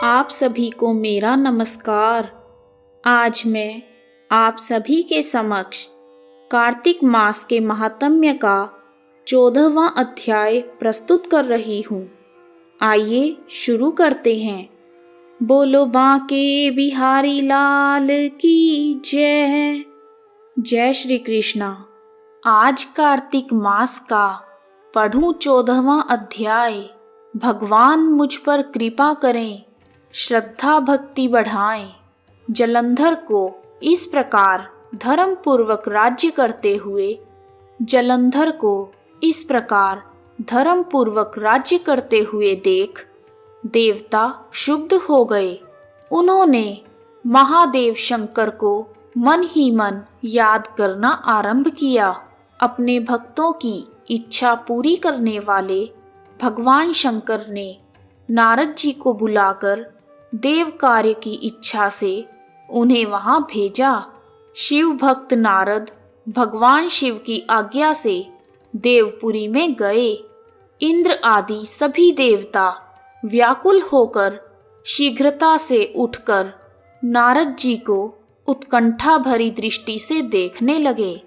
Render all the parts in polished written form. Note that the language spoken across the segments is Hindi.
आप सभी को मेरा नमस्कार। आज मैं आप सभी के समक्ष कार्तिक मास के महात्म्य का 14वां अध्याय प्रस्तुत कर रही हूँ। आइए शुरू करते हैं। बोलो बांके बिहारी लाल की जय। जय श्री कृष्णा। आज कार्तिक मास का पढ़ूं 14वां अध्याय। भगवान मुझ पर कृपा करें, श्रद्धा भक्ति बढ़ाएं। जलंधर को इस प्रकार धर्म पूर्वक राज्य करते हुए देख देवता क्षुब्ध हो गए। उन्होंने महादेव शंकर को मन ही मन याद करना आरंभ किया। अपने भक्तों की इच्छा पूरी करने वाले भगवान शंकर ने नारद जी को बुलाकर देव कार्य की इच्छा से उन्हें वहां भेजा। शिव भक्त नारद भगवान शिव की आज्ञा से देवपुरी में गए। इंद्र आदि सभी देवता व्याकुल होकर शीघ्रता से उठकर नारद जी को उत्कंठा भरी दृष्टि से देखने लगे।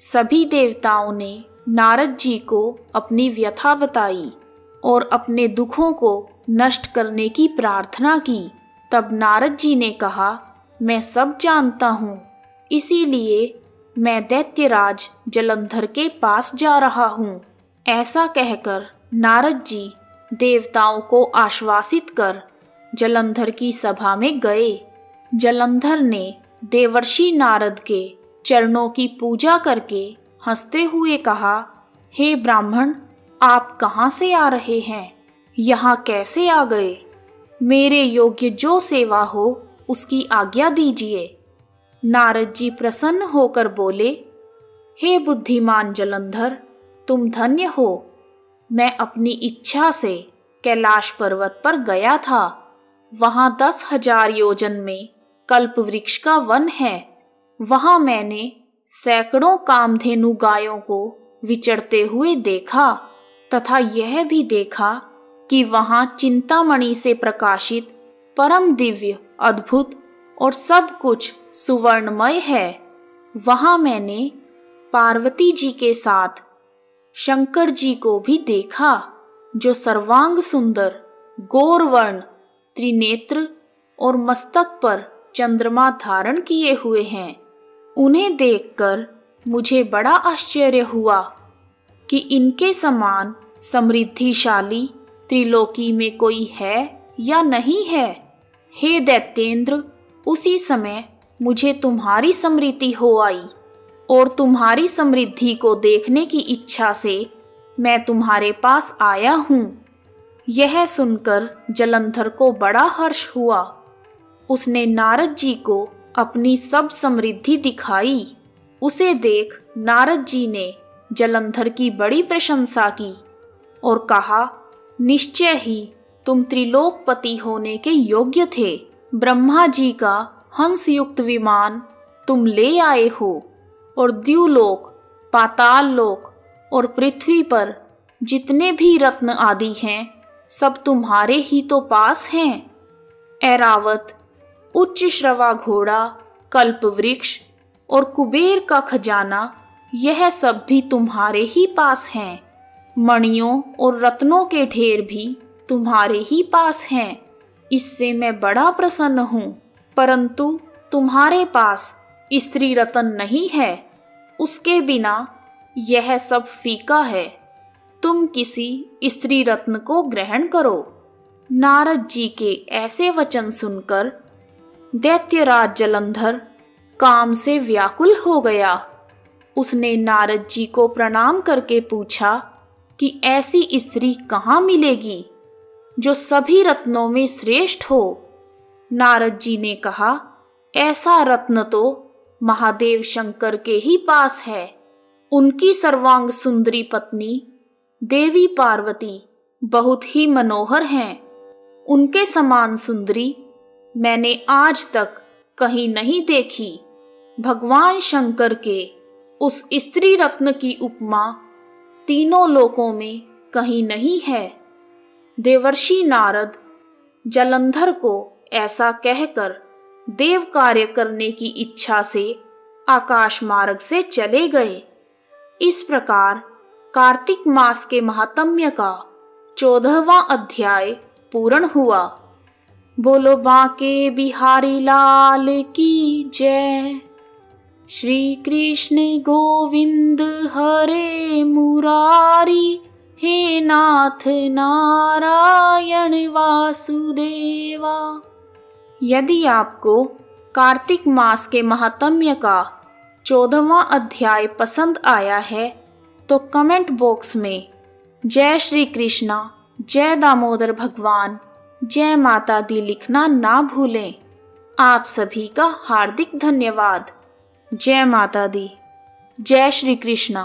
सभी देवताओं ने नारद जी को अपनी व्यथा बताई और अपने दुखों को नष्ट करने की प्रार्थना की। तब नारद जी ने कहा, मैं सब जानता हूँ, इसीलिए मैं दैत्यराज जलंधर के पास जा रहा हूँ। ऐसा कहकर नारद जी देवताओं को आश्वासित कर जलंधर की सभा में गए। जलंधर ने देवर्षि नारद के चरणों की पूजा करके हंसते हुए कहा, हे ब्राह्मण, आप कहाँ से आ रहे हैं? यहाँ कैसे आ गए? मेरे योग्य जो सेवा हो उसकी आज्ञा दीजिए। नारद जी प्रसन्न होकर बोले, हे बुद्धिमान जलंधर, तुम धन्य हो। मैं अपनी इच्छा से कैलाश पर्वत पर गया था। वहां 10,000 योजन में कल्प वृक्ष का वन है। वहां मैंने सैकड़ों कामधेनु गायों को विचरते हुए देखा तथा यह भी देखा कि वहां चिंतामणि से प्रकाशित परम दिव्य, अद्भुत और सब कुछ सुवर्णमय है। वहां मैंने पार्वती जी के साथ शंकर जी को भी देखा, जो सर्वांग सुंदर, गौरवर्ण, त्रिनेत्र और मस्तक पर चंद्रमा धारण किए हुए हैं। उन्हें देखकर मुझे बड़ा आश्चर्य हुआ कि इनके समान समृद्धिशाली त्रिलोकी में कोई है या नहीं है। हे दैत्येंद्र, उसी समय मुझे तुम्हारी स्मृति हो आई और तुम्हारी समृद्धि को देखने की इच्छा से मैं तुम्हारे पास आया हूँ। यह सुनकर जलंधर को बड़ा हर्ष हुआ। उसने नारद जी को अपनी सब समृद्धि दिखाई। उसे देख नारद जी ने जलंधर की बड़ी प्रशंसा की और कहा, निश्चय ही तुम त्रिलोकपति होने के योग्य थे। ब्रह्मा जी का हंस युक्त विमान तुम ले आए हो और द्युलोक, पाताल लोक और पृथ्वी पर जितने भी रत्न आदि हैं, सब तुम्हारे ही तो पास हैं। ऐरावत, उच्च श्रवा घोड़ा, कल्प वृक्ष और कुबेर का खजाना, यह सब भी तुम्हारे ही पास हैं। मणियों और रत्नों के ढेर भी तुम्हारे ही पास हैं। इससे मैं बड़ा प्रसन्न हूँ, परंतु तुम्हारे पास स्त्री रत्न नहीं है। उसके बिना यह सब फीका है। तुम किसी स्त्री रत्न को ग्रहण करो। नारद जी के ऐसे वचन सुनकर दैत्यराज जलंधर काम से व्याकुल हो गया। उसने नारद जी को प्रणाम करके पूछा कि ऐसी स्त्री कहाँ मिलेगी जो सभी रत्नों में श्रेष्ठ हो। नारद जी ने कहा, ऐसा रत्न तो महादेव शंकर के ही पास है। उनकी सर्वांग सुंदरी पत्नी देवी पार्वती बहुत ही मनोहर हैं। उनके समान सुंदरी मैंने आज तक कहीं नहीं देखी। भगवान शंकर के उस स्त्री रत्न की उपमा तीनों लोकों में कहीं नहीं है। देवर्षि नारद जलंधर को ऐसा कहकर देव कार्य करने की इच्छा से आकाश मार्ग से चले गए। इस प्रकार कार्तिक मास के महात्म्य का 14वां अध्याय पूर्ण हुआ। बोलो बांके बिहारी लाल की जय। श्री कृष्ण गोविंद हरे मुरारी, हे नाथ नारायण वासुदेवा। यदि आपको कार्तिक मास के महात्म्य का 14वां अध्याय पसंद आया है तो कमेंट बॉक्स में जय श्री कृष्णा, जय दामोदर भगवान, जय माता दी लिखना ना भूलें। आप सभी का हार्दिक धन्यवाद। जय माता दी, जय श्री कृष्णा।